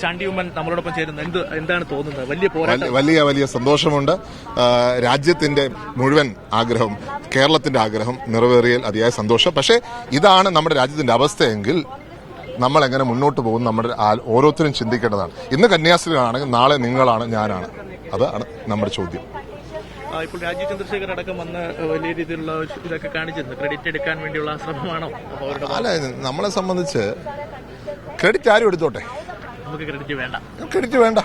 ചാണ്ടി ഉമ്മൻ നമ്മളോടൊപ്പം ചേരുന്നത് എന്താണ് തോന്നുന്നത്? വലിയ സന്തോഷമുണ്ട്. രാജ്യത്തിന്റെ മുഴുവൻ ആഗ്രഹം, കേരളത്തിന്റെ ആഗ്രഹം നിറവേറിയാൽ അതിയായ സന്തോഷം. പക്ഷേ ഇതാണ് നമ്മുടെ രാജ്യത്തിന്റെ അവസ്ഥയെങ്കിൽ നമ്മൾ എങ്ങനെ മുന്നോട്ട് പോകും നമ്മുടെ ഓരോരുത്തരും ചിന്തിക്കേണ്ടതാണ്. ഇന്ന് കന്യാസ്ത്രീകളാണെങ്കിൽ നാളെ നിങ്ങളാണ്, ഞാനാണ്. അതാണ് നമ്മുടെ ചോദ്യം. ഇപ്പോൾ രാജീവ് ചന്ദ്രശേഖർ അടക്കം വന്ന് വലിയ രീതിയിലുള്ള ഇതൊക്കെ കാണിച്ചിരുന്നു. ക്രെഡിറ്റ് എടുക്കാൻ വേണ്ടിയുള്ള ശ്രമമാണോ? അല്ല, നമ്മളെ സംബന്ധിച്ച് ക്രെഡിറ്റ് ആരും എടുത്തോട്ടെ, നമുക്ക് ക്രെഡിറ്റ് വേണ്ട.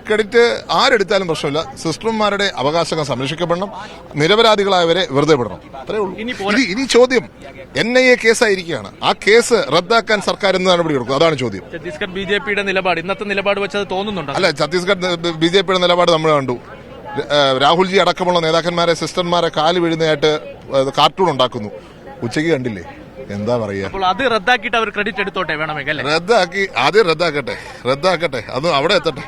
ക്രെഡിറ്റ് ആരെടുത്താലും പ്രശ്നമില്ല. സിസ്റ്റർമാരുടെ അവകാശങ്ങൾ സംരക്ഷിക്കപ്പെടണം, നിരപരാധികളായവരെ വെറുതെ വിടണം. അത്രേ ഉള്ളൂ. ഇനി ചോദ്യം NIA കേസായിരിക്കുകയാണ്. ആ കേസ് റദ്ദാക്കാൻ സർക്കാർ എന്ത് നടപടി എടുക്കും? അതാണ് ചോദ്യം. ഛത്തീസ്ഗഡ് BJPയുടെ നിലപാട്, ഇന്നത്തെ നിലപാട് വെച്ചത് തോന്നുന്നുണ്ട്. അല്ല, ഛത്തീസ്ഗഡ് BJPയുടെ നിലപാട് നമ്മൾ കണ്ടു. രാഹുൽജി അടക്കമുള്ള നേതാക്കന്മാരെ, സിസ്റ്റർമാരെ കാല് വീഴുന്നതായിട്ട് കാർട്ടൂൺ ഉണ്ടാക്കുന്നു. ഉച്ചയ്ക്ക് കണ്ടില്ലേ? എന്താ പറയാ? അത് റദ്ദാക്കിയിട്ട് അവർ ക്രെഡിറ്റ് എടുത്തോട്ടെ വേണമെങ്കിൽ. ആദ്യം റദ്ദാക്കട്ടെ, അത് അവിടെ എത്തട്ടെ.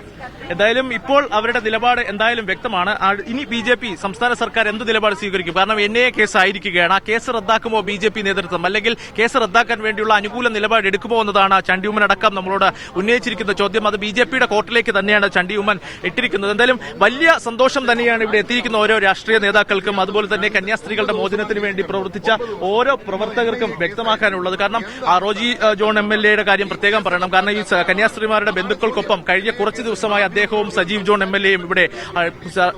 എന്തായാലും ഇപ്പോൾ അവരുടെ നിലപാട് എന്തായാലും വ്യക്തമാണ്. ഇനി BJP സംസ്ഥാന സർക്കാർ എന്ത് നിലപാട് സ്വീകരിക്കും? കാരണം NIA കേസ് ആയിരിക്കുകയാണ്. ആ കേസ് റദ്ദാക്കുമോ BJP നേതൃത്വം, അല്ലെങ്കിൽ കേസ് റദ്ദാക്കാൻ വേണ്ടിയുള്ള അനുകൂല നിലപാട് എടുക്കുമോ എന്നതാണ് ചണ്ടി ഉമ്മൻ അടക്കം നമ്മളോട് ഉന്നയിച്ചിരിക്കുന്ന ചോദ്യം. അത് BJPയുടെ കോർട്ടിലേക്ക് തന്നെയാണ് ചണ്ടി ഉമ്മൻ ഇട്ടിരിക്കുന്നത്. എന്തായാലും വലിയ സന്തോഷം തന്നെയാണ് ഇവിടെ എത്തിയിരിക്കുന്ന ഓരോ രാഷ്ട്രീയ നേതാക്കൾക്കും, അതുപോലെ തന്നെ കന്യാസ്ത്രീകളുടെ മോചനത്തിന് വേണ്ടി പ്രവർത്തിച്ച ഓരോ പ്രവർത്തകർക്കും വ്യക്തമാക്കാനുള്ളത്. കാരണം റോജി ജോൺ MLAയുടെ കാര്യം പ്രത്യേകം പറയണം. കാരണം ഈ കന്യാസ്ത്രീമാരുടെ ബന്ധുക്കൾക്കൊപ്പം കഴിഞ്ഞ കുറച്ച് ദിവസമായി അദ്ദേഹവും സജീവ് ജോൺ MLAയും ഇവിടെ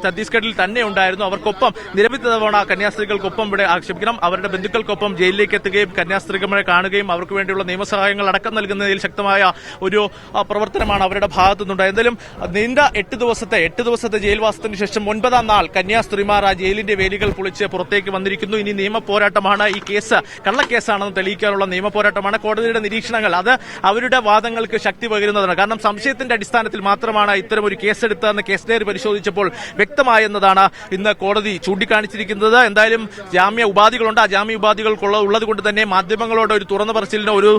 ഛത്തീസ്ഗഡിൽ തന്നെ ഉണ്ടായിരുന്നു. അവർക്കൊപ്പം നിരവധി തവണ കന്യാസ്ത്രീകൾക്കൊപ്പം ഇവിടെ ആക്ഷേപിക്കണം, അവരുടെ ബന്ധുക്കൾക്കൊപ്പം ജയിലിലേക്ക് എത്തുകയും കന്യാസ്ത്രീകളെ കാണുകയും അവർക്ക് വേണ്ടിയുള്ള നിയമസഹായങ്ങൾ അടക്കം നൽകുന്നതിൽ ശക്തമായ ഒരു പ്രവർത്തനമാണ് അവരുടെ ഭാഗത്തുനിന്നുണ്ടായത്. എന്തായാലും നീണ്ട 8 ദിവസത്തെ ജയിൽവാസത്തിന് ശേഷം 9ാം നാൾ കന്യാസ്ത്രീമാർ ആ ജയിലിന്റെ വേലികൾ പൊളിച്ച് പുറത്തേക്ക് വന്നിരിക്കുന്നു. ഇനി നിയമ പോരാട്ടമാണ്. ഈ കേസ് കള്ളക്കേസാണെന്ന് തെളിയിക്കാനുള്ള നിയമ പോരാട്ടമാണ്. കോടതിയുടെ നിരീക്ഷണങ്ങൾ അത് അവരുടെ വാദങ്ങൾക്ക് ശക്തി പകരുന്നതാണ്. കാരണം സംശയത്തിന്റെ അടിസ്ഥാനത്തിൽ മാത്രമാണ് ഇത്തരമൊരു കേസെടുത്തതെന്ന് കേസ് ഡയറി പരിശോധിച്ചപ്പോൾ വ്യക്തമായെന്നതാണ് ഇന്ന് കോടതി ചൂണ്ടിക്കാണിച്ചിരിക്കുന്നത്. എന്തായാലും ജാമ്യ ഉപാധികളുണ്ട്. ആ ജാമ്യ ഉപാധികൾ ഉള്ളത് കൊണ്ട് തന്നെ മാധ്യമങ്ങളോട് ഒരു തുറന്ന പറച്ചിലിനോ ഒരു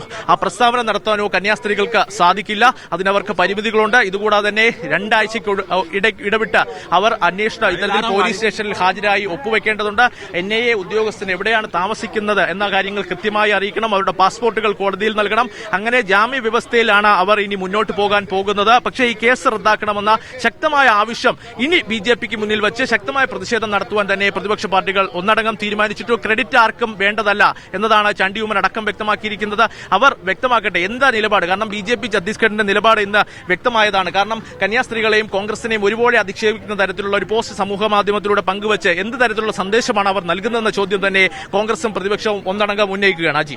പ്രസ്താവന നടത്താനോ കന്യാസ്ത്രീകൾക്ക് സാധിക്കില്ല. അതിനവർക്ക് പരിമിതികളുണ്ട്. ഇതുകൂടാതെ തന്നെ 2 ആഴ്ചയ്ക്ക് ഇടവിട്ട് അവർ അന്വേഷണം ഇത്തരത്തിൽ പോലീസ് സ്റ്റേഷനിൽ ഹാജരായി ഒപ്പുവെക്കേണ്ടതുണ്ട്. NIA ഉദ്യോഗസ്ഥൻ എവിടെയാണ് താമസിക്കുന്നത് എന്ന കാര്യങ്ങൾ കൃത്യമായി അറിയിക്കണം. അവരുടെ പാസ്പോർട്ടുകൾ കോടതിയിൽ നൽകണം. അങ്ങനെ ജാമ്യ വ്യവസ്ഥയിലാണ് അവർ ഇനി മുന്നോട്ട് പോകാൻ പോകുന്നത്. പക്ഷേ ഈ കേസ് റദ്ദാക്കണമെന്ന ശക്തമായ ആവശ്യം ഇനി BJPക്ക് മുന്നിൽ വെച്ച് ശക്തമായ പ്രതിഷേധം നടത്തുവാൻ തന്നെ പ്രതിപക്ഷ പാർട്ടികൾ ഒന്നടങ്കം തീരുമാനിച്ചിട്ടു. ക്രെഡിറ്റ് ആർക്കും വേണ്ടതല്ല എന്നതാണ് ചണ്ടി ഉമ്മൻ അടക്കം വ്യക്തമാക്കിയിരിക്കുന്നത്. അവർ വ്യക്തമാക്കട്ടെ എന്താ നിലപാട്. കാരണം BJP ഛത്തീസ്ഗഡിന്റെ നിലപാട് ഇന്ന് വ്യക്തമായതാണ്. കാരണം കന്യാസ്ത്രീകളെയും കോൺഗ്രസിനെയും ഒരുപോലെ അധിക്ഷേപിക്കുന്ന തരത്തിലുള്ള ഒരു പോസ്റ്റ് സമൂഹ മാധ്യമത്തിലൂടെ പങ്കുവച്ച് എന്ത് തരത്തിലുള്ള സന്ദേശമാണ് അവർ നൽകുന്നതെന്ന ചോദ്യം തന്നെ കോൺഗ്രസും പ്രതിപക്ഷവും ഒന്നടങ്കം ഉന്നയിക്കുകയാണ്.